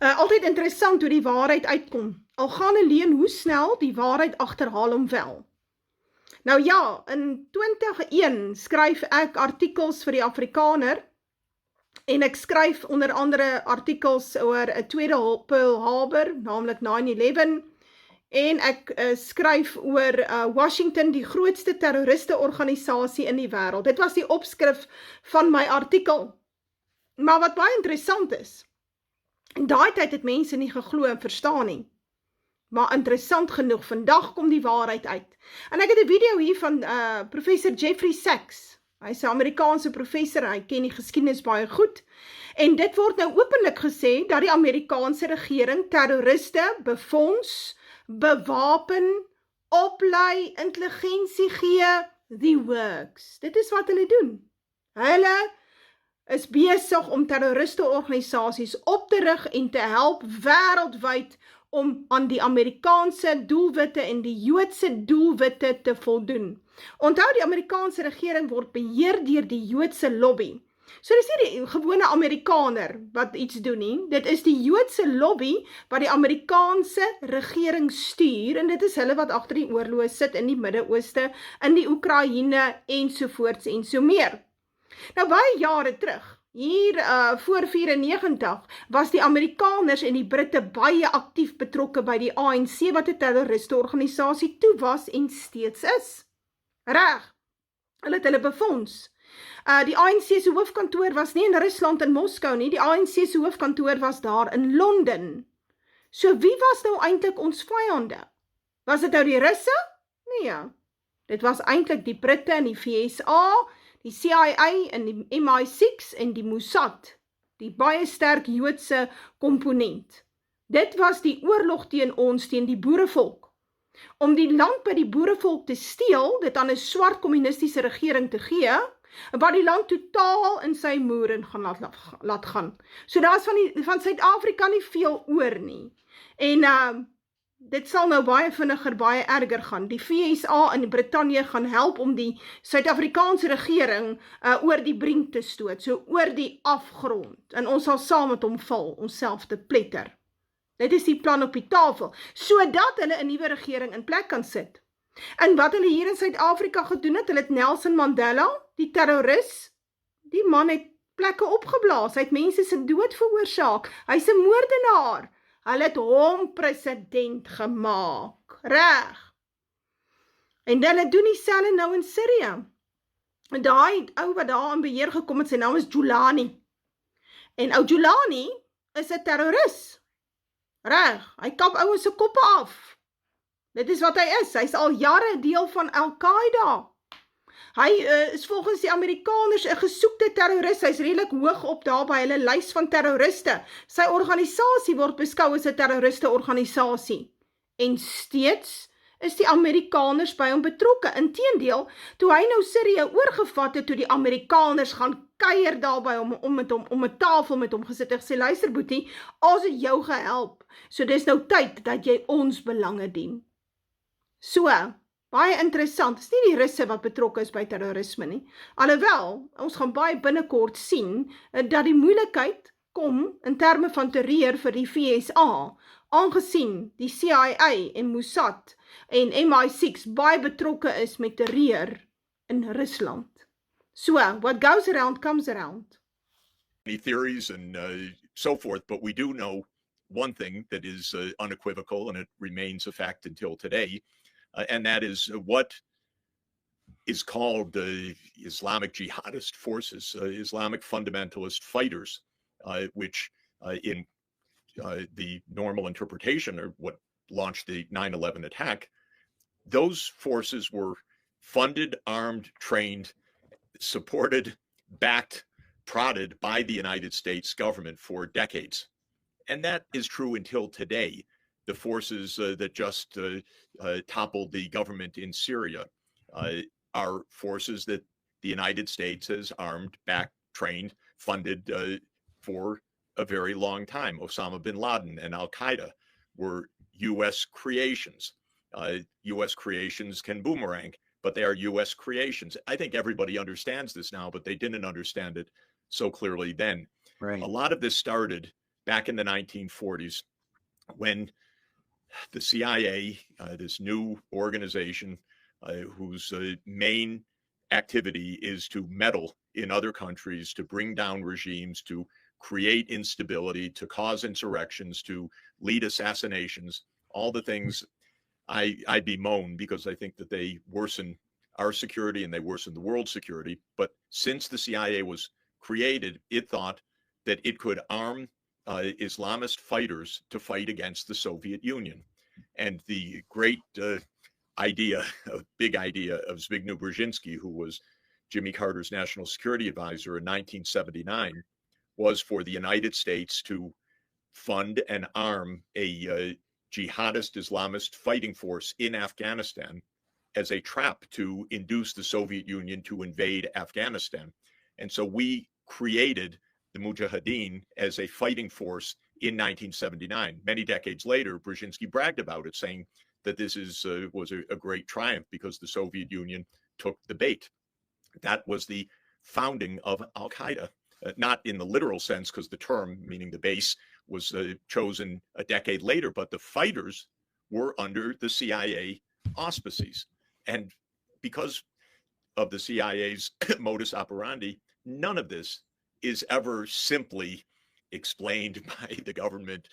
Altyd interessant hoe die waarheid uitkom. Al gaan alleen hoe snel die waarheid agterhaal hom wel. Nou ja, in 2001 skryf ek artikels vir die Afrikaner en ek skryf onder andere artikels oor 'n tweede Pearl Harbor, naamlik 9/11, en ek skryf oor Washington, die grootste terroriste organisasie in die wêreld. Dit was die opskrif van my artikel. Maar wat baie interessant is, in daai tyd het mense nie geglo en verstaan nie. Maar interessant genoeg, vandag kom die waarheid uit. En ek het 'n video hier van professor Jeffrey Sachs. Hy is 'n Amerikaanse professor, hy ken die geskiedenis baie goed. En dit word nou openlik gesê dat die Amerikaanse regering terroriste befonds, bewapen, oplei, intelligensie gee, the works. Dit is wat hulle doen. Hulle is besig om terroriste organisasies op te rig en te help wêreldwyd om aan die Amerikaanse doelwitte en die Joodse doelwitte te voldoen. Onthou, die Amerikaanse regering word beheer deur die Joodse lobby. So dis nie die gewone Amerikaner wat iets doen nie, dit is die Joodse lobby wat die Amerikaanse regering stuur, en dit is hulle wat agter die oorloë sit in die Midde-Ooste, in die Oekraïne ensovoorts en so meer. Nou baie jare terug, hier voor 94, was die Amerikaners en die Britte baie aktief betrokke by die ANC, wat 'n terroriste organisasie toe was en steeds is. Reg, hulle het hulle befonds. Die ANC se hoofkantoor was nie in Rusland in Moskou nie, die ANC se hoofkantoor was daar in Londen. So wie was nou eintlik ons vyande? Was dit nou die Russe? Nee, dit was eintlik die Britte en die VSA, die CIA en die MI6 en die Mossad, die baie sterk Joodse komponent. Dit was die oorlog teen ons, teen die boerevolk. Om die land by die boerevolk te steel, dit aan 'n swart kommunistiese regering te gee, wat die land totaal in sy moeren gaan laat gaan. So daar is van Suid-Afrika nie veel oor nie. En dit sal nou baie vinniger, baie erger gaan. Die VSA in Brittanje gaan help om die Suid-Afrikaanse regering oor die brink te stoot, so oor die afgrond. En ons sal saam met hom val, onsself te pletter. Dit is die plan op die tafel, sodat hulle 'n nuwe regering in plek kan sit. En wat hulle hier in Suid-Afrika gedoen het, hulle het Nelson Mandela, die terroris, die man het plekke opgeblaas, hy het mense se dood veroorsaak, hy's 'n moordenaar. Hulle het hom president gemaak, reg. En hulle doen dieselfde nou in Sirië. En daai ou wat daar aan beheer gekom het, sy naam is Julani. En ou Julani is 'n terroris. Reg, hy kap ouens se koppe af. Dit is wat hy is, hy's al jare deel van Al-Qaeda. Hy is volgens die Amerikaners 'n gesoekte terroris, hy's redelik hoog op daar by hulle lys van terroriste. Sy organisasie word beskou as 'n terroriste organisasie. En steeds is die Amerikaners by hom betrokke. Inteendeel, toe hy nou Sirië oorgevat het, toe die Amerikaners gaan kuier daar by hom, om 'n tafel met hom gesit en gesê, luister boetie, ons het jou gehelp, so dis nou tyd dat jy ons belange dien. So, baie interessant, is nie die Russe wat betrokke is by terrorisme nie, alhoewel, ons gaan baie binnekort sien, dat die moeilikheid kom in terme van terreur vir die VSA, aangesien die CIA en Mossad en MI6 baie betrokke is met terreur in Rusland. So, what goes around comes around. Many theories and so forth, but we do know one thing that is unequivocal, and it remains a fact until today, and that is what is called Islamic jihadist forces, Islamic fundamentalist fighters, which in the normal interpretation are what launched the 9/11 attack. Those forces were funded, armed, trained, supported, backed, prodded by the United States government for decades. And that is true until today. The forces that just toppled the government in Syria are forces that the United States has armed, backed, trained, funded for a very long time. Osama bin Laden and Al-Qaeda were U.S. creations. U.S. creations can boomerang, but they are U.S. creations. I think everybody understands this now, but they didn't understand it so clearly then. Right. A lot of this started back in the 1940s when the CIA, this new organization whose main activity is to meddle in other countries, to bring down regimes, to create instability, to cause insurrections, to lead assassinations, all the things I bemoan because I think that they worsen our security and they worsen the world's security. But since the CIA was created, it thought that it could arm Islamist fighters to fight against the Soviet Union. And the great idea, a big idea of Zbigniew Brzezinski, who was Jimmy Carter's national security advisor in 1979, was for the United States to fund and arm a jihadist Islamist fighting force in Afghanistan as a trap to induce the Soviet Union to invade Afghanistan. And so we created the Mujahideen as a fighting force in 1979. Many decades later, Brzezinski bragged about it, saying that this was a great triumph because the Soviet Union took the bait. That was the founding of Al-Qaeda, not in the literal sense, because the term, meaning the base, was chosen a decade later, but the fighters were under the CIA auspices. And because of the CIA's modus operandi, none of this is ever simply explained by the government.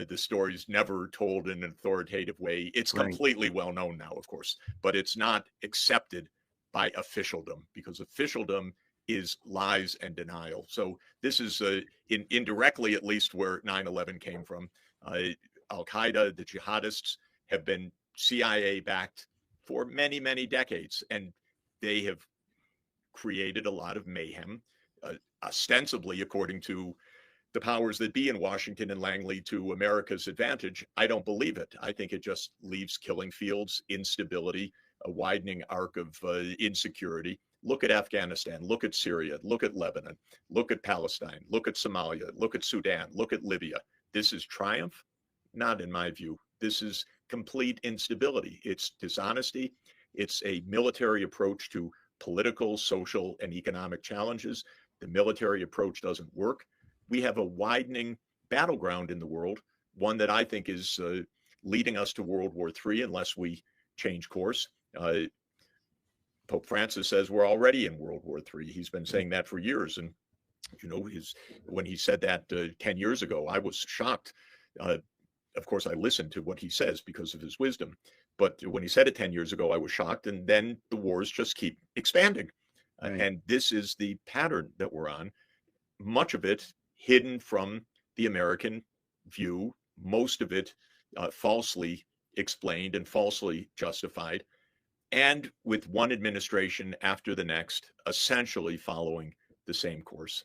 The story's never told in an authoritative way. It's completely well known now, of course, but it's not accepted by officialdom because officialdom is lies and denial. So this is indirectly, at least, where 9/11 came from. Al-Qaeda, the jihadists, have been CIA-backed for many, many decades, and they have created a lot of mayhem, ostensibly, according to the powers that be in Washington and Langley, to America's advantage. I don't believe it. I think it just leaves killing fields, instability, a widening arc of insecurity. Look at Afghanistan, look at Syria, look at Lebanon, look at Palestine, look at Somalia, look at Sudan, look at Libya. This is triumph? Not in my view. This is complete instability. It's dishonesty. It's a military approach to political, social, and economic challenges. The military approach doesn't work. We have a widening battleground in the world, one that I think is leading us to World War III unless we change course. Pope Francis says we're already in World War III. He's been saying that for years. And, you know, when he said that 10 years ago, I was shocked. Of course, I listened to what he says because of his wisdom. But when he said it 10 years ago, I was shocked. And then the wars just keep expanding. Right. And this is the pattern that we're on. Much of it hidden from the American view, most of it falsely explained and falsely justified, and with one administration after the next essentially following the same course.